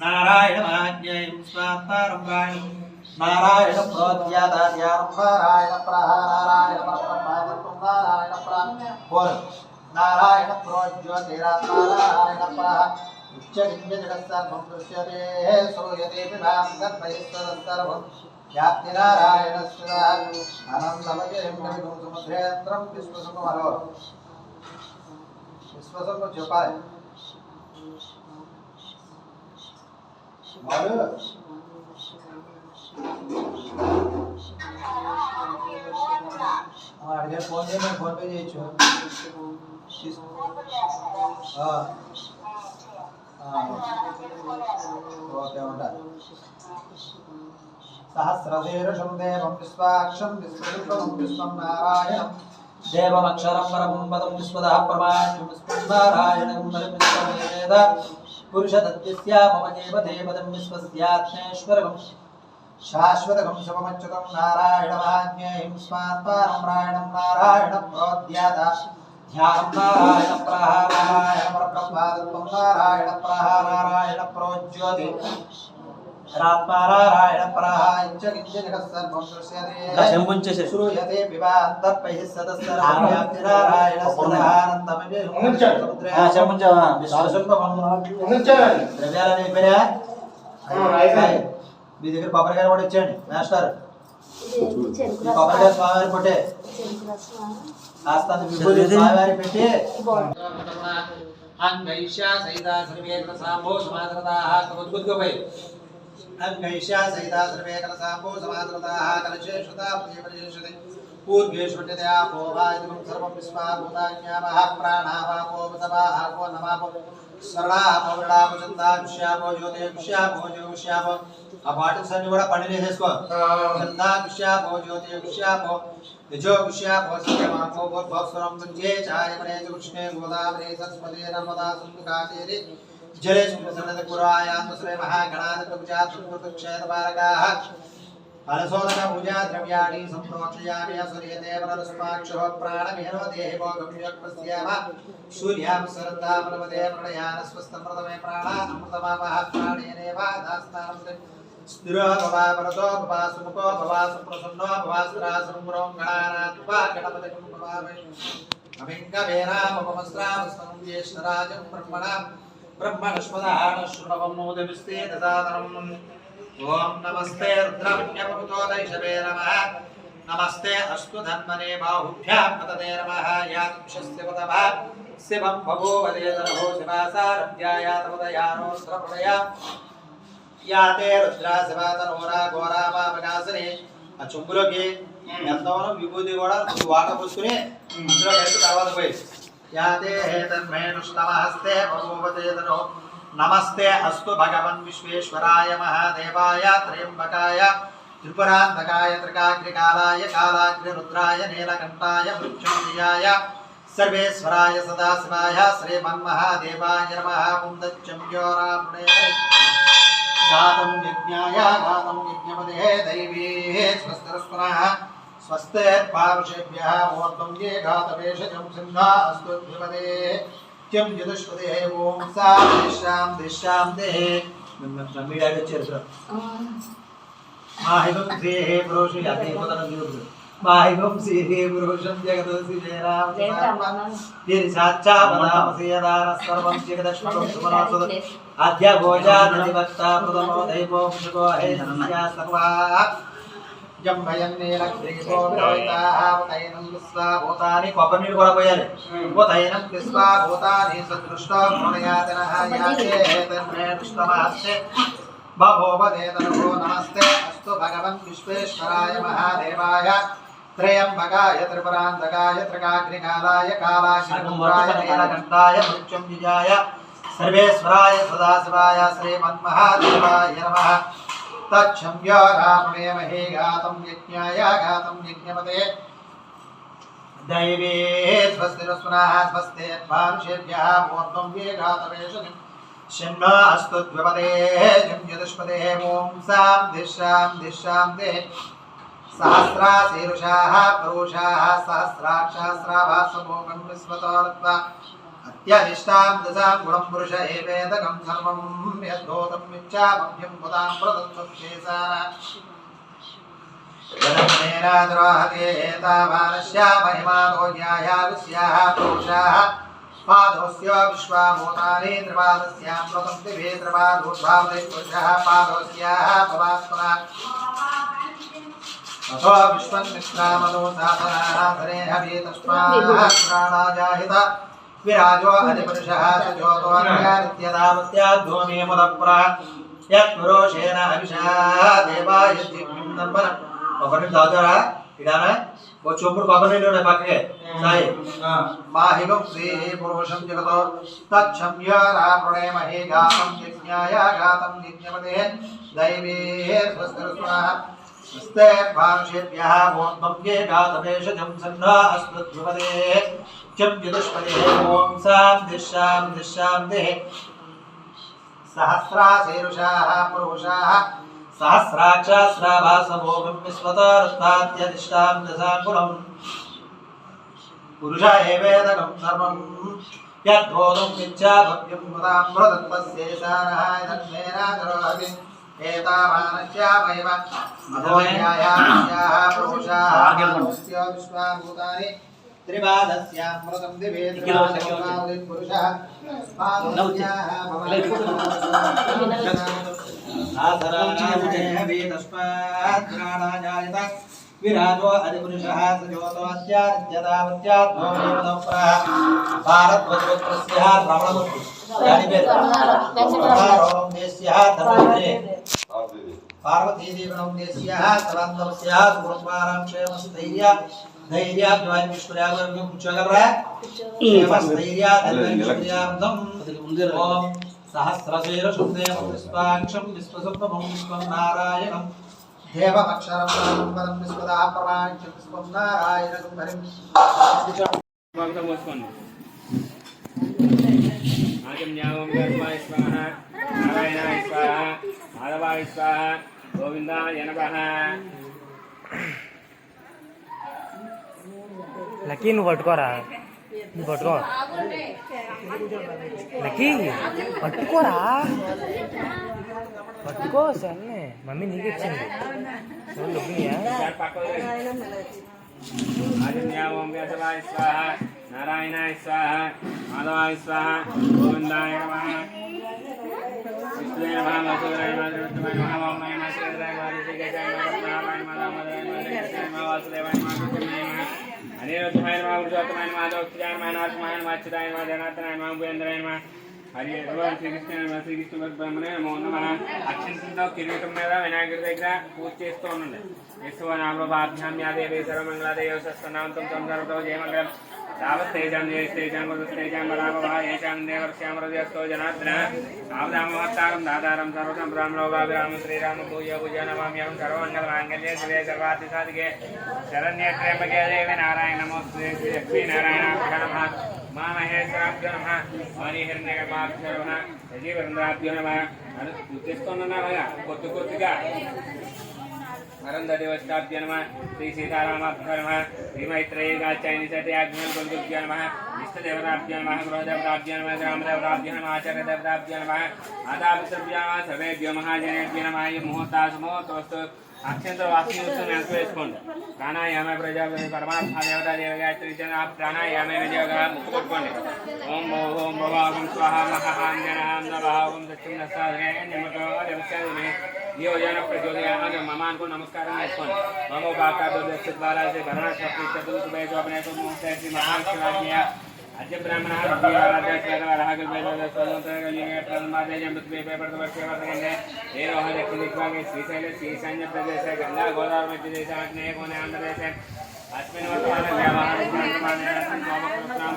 नारायणमाज्ञेयं स्वात्मारम्भाणं नारायण प्रोद्यादाद्यारं नारायण नारायण परब्रह्मादत्तं नारायण बोल नारायण प्रोज्योतिरात्मा नारायण उच्चलिङ्गजगत्सर्वं दृश्यते श्रूयते विभां तद्वयस्तदस्तर्वं व्याप्ति नारायणस्य आनन्दमयं कविगुं समुद्रेन्द्रं विश्वसमुमरो विश्वसमु जपाय అడిగే ఫోన్ చేయమని ఫోన్ పే చేయొచ్చు ఓకే ఉంటా సహస్రశీర్షం దేవం విశ్వాక్షం విశ్వరూపం విశ్వం నారాయణం దేవమక్షరం పరమం పదం విశ్వదః ప్రమాణం విశ్వం నారాయణం విశ్వవేద పురుషతత్యస్య మమ దేవదేవదం విశ్వస్యాత్మేశ్వరం శాశ్వతం శుభమచ్యుతం నారాయణమాజ్ఞేయం స్వాత్మారమ్రాయణం నారాయణ ప్రోద్యాద ధ్యానం నారాయణ ప్రహారాయణ పరబ్రహ్మాదత్వం నారాయణ ప్రహారాయణ ప్రోజ్యోతి రాత్మారాయణ ప్రహాయించ కించజగత్సర్వం దృశ్యతే శ్రూయతే వివాంతర్పైః సదస్సర్వాప్తి నారాయణ సదానందమయ ద్రవ్యాలని అయిపోయా మీ దగ్గర కొబ్బరికాయ కూడా ఇచ్చేయండి మాస్టర్ కొబ్బరికాయ స్వామివారి కొట్టే కాస్త విభూతి స్వామివారి పెట్టి అంగైష్యా సైతా సర్వేకల సాంబో సమాద్రతాః కవద్గుద్గపై అంగైష్యా సైతా సర్వేకల సాంబో సమాద్రతాః కలశేషుతా ప్రియపరిషేషతే పూర్వేష్వట్యతే ఆపో వాయుం సర్వం విశ్వాభూతాన్యామః ప్రాణావాపో వసవాపో నమాపో సరళాపో వృడాపో చందాక్షాపో జ్యోతిక్షాపో జ్యోతిక్షాపో ఆ బాటిల్స్ అన్ని కూడా పండి వేసేసుకో చందాక్షాపో జ్యోతిక్షాపో యజోక్షాపో సత్యమాపో భోస్వరం పుంజే ఛాయమనే కృష్ణే గోదావరి సరస్వతి నర్మదా సింధు కావేరి జలే సుప్రసన్నత పురాయాత్మశ్రీ మహాగణాధిపత్యాత్మక్షేతపారకాః ఫలశోధన పూజా ద్రవ్యాణి సంప్రోక్షయామి అసుర్యతే వరదస్మాక్షో ప్రాణమేనో దేహో గమ్యక్పస్యామ సూర్యాం సరదామనవదే ప్రణయాన స్వస్థప్రదమే ప్రాణ అమృతమామః ప్రాణేనేవ దాస్తానం స్థిరో భవ పరతో భవ సుముఖో భవ సుప్రసన్నో భవ స్థిరాసురం గణానాత్వా గణపతిం భవామి అమింగవేనామపమస్రావస్తం జ్యేష్ఠరాజం బ్రహ్మణస్పదాన శృణవం నోదవిస్తే దదాతరం ఓం నమస్తే రుద్రమణ్యపముతోదైషవే నమః నమస్తే అస్తు ధన్మనే బాహుభ్యాం పతదే నమః యాక్షస్య పదవ శివం భగోవదేదనో శివాసారభ్యాయాతపదయానోస్త్రప్రదయ యాతే రుద్రా శివాతనోరా ఘోరామాపగాసనే ఆ చెంబులోకి ఎంతవరం విభూతి కూడా వాటర్ పోసుకుని అందులో కలిపి తర్వాత పోయి యాతే హేతన్మేనుష్టమహస్తే భగోవదేదనో నమస్తే అస్తు భగవన్ విశ్వేశ్వరాయ మహాదేవాయ త్రయంబకాయ త్రిపురాంతకాయ త్రికాగ్నికాలాయ కాలాగ్నిరుద్రాయ నీలకంఠాయ మృత్యుంజయాయ సర్వేశ్వరాయ సదాశివాయ శ్రీమన్మహాదేవాయ నమః పుందచ్చంయోరాపుణే గాతం యజ్ఞాయ గాతం యజ్ఞపదే దైవీ స్వస్తిరస్పునః స్వస్తిర్పారుషేభ్యः ఊర్ధ్వం ఏ గాతవేషజం సింహా అస్తు ద్విపదే త్యం యదుష్పదే ఓం సాం దిశాం దేహే మీడియా వచ్చారు మాహివం శ్రీహే పురుషి అదే పదన చూడు మాహివం శ్రీహే పురుషం జగదోసి జయరామ దీని సాక్షా పదామసేదాన సర్వం జగదశ్మకం సుమనాసుద ఆద్య భోజానది భక్త ప్రథమో దైవో పుషకో హే నమస్యా సర్వా జంభయన్నేలగ్రీపో విరవితాః విశ్వాభూతాని కొబ్బరి నీళ్ళు కూడా పోయాలి ఉదయనం విశ్వాభూతాని సదృష్టో ప్రణయాతనః యాతే తన్మేష్టమహస్తే బభోవదేతనో నమస్తే అస్తు భగవన్ విశ్వేశ్వరాయ మహాదేవాయ త్రయంబకాయ త్రిపురాంతకాయ త్రికాగ్నికాలాయ కాలాగ్నిరుద్రాయ నీలకంఠాయ మృత్యుంజయాయ సర్వేశ్వరాయ సదాశివాయ శ్రీమన్మహాదేవాయ నమః తచ్చంయోరాపుణేమహే గాతం యజ్ఞాయ గాతం యజ్ఞపదే దైవే స్వస్తిరస్పునః స్వస్తిర్పారుషేభ్యः ఊర్ధ్వం ఏ గాతవేషజం शन्नो अस्तु द्विपदे जं यदुष्पदे ओम साम दिशां दे सहस्राशीर्षाः पुरुषाः सहस्राक्षसहस्राभासमोघं विश्वतोरत्वा अत्यधिष्ठां दशां गुणं पुरुष एवेदकं सर्वं यद्धोतं मिच्छामभ्यं पदां प्रदत्तस्येसारा जनमेनाद्रोहते एतावानस्या महिमानो ज्ञायाविस्याः पुरुषाः पादोस्य विश्वाभूतानि त्रिपादस्यां प्रथम दिवे त्रिपादोद्भावते पुरुषः पादोस्याः भवात्मना अथो विश्वन्मित्रामनो साधनाः धरे हवि तस्मात् विराजो अधिपुरुषः सजोतो अन्यानित्यदावत्याद्धूमे मुदप्रा यत्पुरुषेण अभिषा देवायज्ञं नम्बर ఒకటి దాదరా ఇడానా ఓ చూపుడు కొబ్బరిలోనే పక్కకే సాయి మాహిగం శ్రీ పురుషం జగతో తచ్చమ్య రాప్రణే మహే గాతం యజ్ఞాయ గాతం యజ్ఞపదే దైవే స్వస్తిర్స్వాహ స్వస్తే భానుషేభ్యః ఓంభ్యే గాతమేషజం సన్నా అస్మద్భువదే చం యదుష్పదే ఓం శాంతి సహస్రాశీరుషాః పురుషాః सहस्राक्षास्राभासभोगं विश्वतारत्नात्यधिष्ठां दशाङ्गुणं पुरुष एवेदकं सर्वं यद्बोधं मिच्छाभव्यं पदां प्रदत्तस्येषानः इदन्मेनाकरोति एतावानस्यामैव अधोन्यायास्याः पुरुषाः विश्वाभूतानि त्रिपादस्यामृतं दिवे त्रिपादस्यामृतं पुरुषः पादोस्याः विराजो अधिपुरुषः सजोतो अस्याद्यदावत्याद्भोमेवदप्रा भारतवज्रस्य रमणमूर्ति ओम देस्यः धर्मधरे पार्वती देवनं देस्यः सवन्दवस्यः गुरुपारां क्षेमस्थैर्य धैर्याद्वान्विश्वर्यागं कुचगर्रा क्षेमस्थैर्य धैर्याद्वान्विश्वर्यागं ओम सहस्रशीर्षुदेव विश्वाक्षं विश्वसुप्तमं विश्वं नारायणं देवमक्षरं परं विश्वदा प्रमाणं विश्वं नारायणं हरिं आजम्यावं गर्भाय स्वाहा नारायणाय स्वाहा माधवाय स्वाहा गोविन्दाय नमः लकी नु पట్టుకోరా ను పట్టుకో లక్కీ పట్టుకోరా పట్టుకో సన్నే మమ్మీ నీకు ఇచ్చింది సరే లొబ్బియా आजम्यावं गर्भाय स्वाहा नारायणाय स्वाहा माधवाय स्वाहा गोविन्दाय नमः विष्णुवे नमः वासुदेवाय नमः रुद्रमाय नमः वामनाय नमः श्रीधराय नमः ऋषिकेशाय नमः रत्नाभाय नमः दामोदराय नमः जगदीशाय नमः वासुदेवाय नमः कृष्णाय नमः अनिरुद्धाय नमः पुरुषोत्तमाय नमः दौक्षजाय नमः नारसिंहाय नमः अच्युताय नमः जनार्दनाय नमः भूपेन्द्राय नमः हरि भगवान श्रीकृष्णाय नमः श्रीकृष्ण ब्रह्मणे नमो नमः अक्षिंतलతో కిరీటం మీద వినాయకుడి దగ్గర పూజ చేస్తూ ఉండండి यशोनामभाभ्यां या देवी सर्वमङ्गलादेव सत्सनामं संसर्वतो जयमङ्गलम् तावत् तेजां जयस्तेजां वदस्तेजां बलाभवः येषां देवर्ष्यामरजस्तो जनार्दन आवदामवत्तारं दातारं सर्वतं ब्राह्मणोभाभिरामं श्रीरामं पूज्य पूज्य नमाम्यहं सर्वमङ्गलमाङ्गल्ये शिवे सर्वार्थसाधिके शरण्ये त्र्यम्बके देवी नारायण नमोस्तुते लक्ष्मी नारायणाभ्यो नमः मां महेश्वराभ्यो नमः मणिहिरण्यगर्भाभ्यो नमः यजीवृन्दाभ्यो नमः उत्तिष्ठोन्ननामः कोत्तुकोत्तिगा अरंधदेवस्ताभ्यो नमः श्री सीतारामाभ्यो नमः श्री मैत्रेयी गाचायनिसत्याभ्यो गुरुभ्यो नमः इष्टदेवताभ्यो नमः गृहदेवताभ्यो नमः ग्रामदेवताभ्यो नमः आचार्यदेवताभ्यो नमः आदाभ्यो नमः सर्वेभ्यो महाजनेभ्यो नमः ये मुहूर्तासुमुहूर्तोस्तु अक्षंत वाक्योस्तु नेसवेసుకోండి ప్రాణాయామ ప్రజాపతి పరమాత్మ దేవతా దేవ గాయత్రి జన ప్రాణాయామ విజయగా ముక్కుకొట్టుకోండి ఓం ఓం భవాగం స్వాహా మహాంజనాం నవాగం సత్యం నసాదనే నిమతో దేవస్యాదినే योजना प्रचोदयान ममान को नमस्कार ममो बाकादो द्वारा से भरणा शक्ति चतुर्थ जो अपने को मुक्ति श्री महान शिवाज्ञा अद्य ब्राह्मण राजा रागल वेद स्वतंत्र गलिने प्रमादे जमृत पेपर वर्ष वर्षे एरो हर दिक्भागे श्रीशैल श्रीशैन्य प्रदेश गंगा गोदावरी मध्य देश आग्नेय कोने आंध्र देश अस्मिन् वर्तमाने व्यवहार संक्रमणे नाम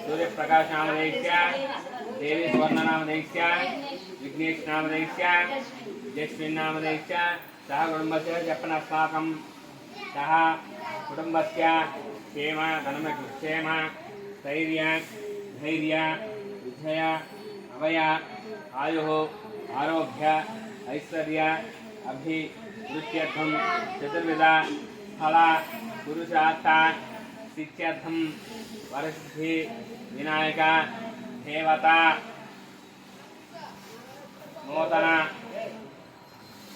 सूर्यप्रकाश नामधेय देवी स्वर्ण नामधेय विघ्नेश नामधेय जस्मिन् नामधेय सह कुटुंबस्य जपनस्माकं सह कुटुंबस्य क्षेम धनमक्षेम स्थैर्य धैर्य विजय अभय आयुः आरोग्य ऐश्वर्य अभिवृद्ध्यर्थं चतुर्विधा फल पुरुषार्थ सिद्ध्यर्थं वरसिद्धि विनायक देवता नूतन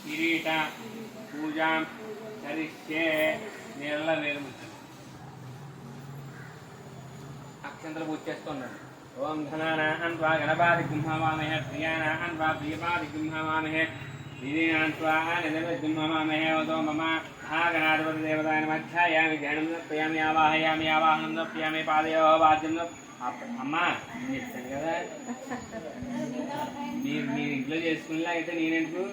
किरीट पूजा करिष्ये నీళ్ళ నిర్మించు అక్షంతలు పూజ చేస్తున్నాడు ఓం ధనానాన్ త్వా గణపాది కుంభవామహే ప్రియానాన్ త్వా ప్రియపాది కుంభవామహే దీనాన్ త్వా ఆనదవ కుంభవామహే ఓదో మమ మహాగణాధిపతి దేవతాయ నమః ధ్యానం ప్రియామి ఆవాహయామి ఆవాహనం ప్రియామి పాదయో వాద్యం అమ్మా చెప్తాను కదా మీరు ఇంట్లో చేసుకునేలా అయితే నేనెందుకు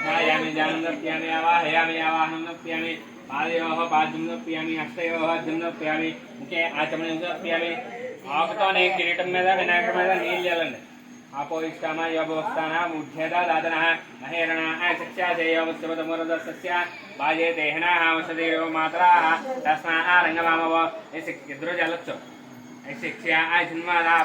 ధ్యాయామి ధ్యానం ప్రియామి ఆవాహయామి ఆవాహనం ప్రియామి పాదయోహ పాద్యం ప్రియామి అష్టయోహ అద్యం ప్రియామి ఇంకే ఆచమనం ప్రియామి ఆకుతోనే కిరీటం మీద వినాయకుడి మీద నీళ్ళు చల్లండి ఆపోయిష్టామ యోగవస్థాన ముఖ్యత దాదన మహేరణ శిక్షాజయోమస్యమూరదస్య బాజే దేహన వసదేవ మాత్రా తస్మా రంగమామవ ఇద్దరు చల్లొచ్చు శిక్ష జన్మదా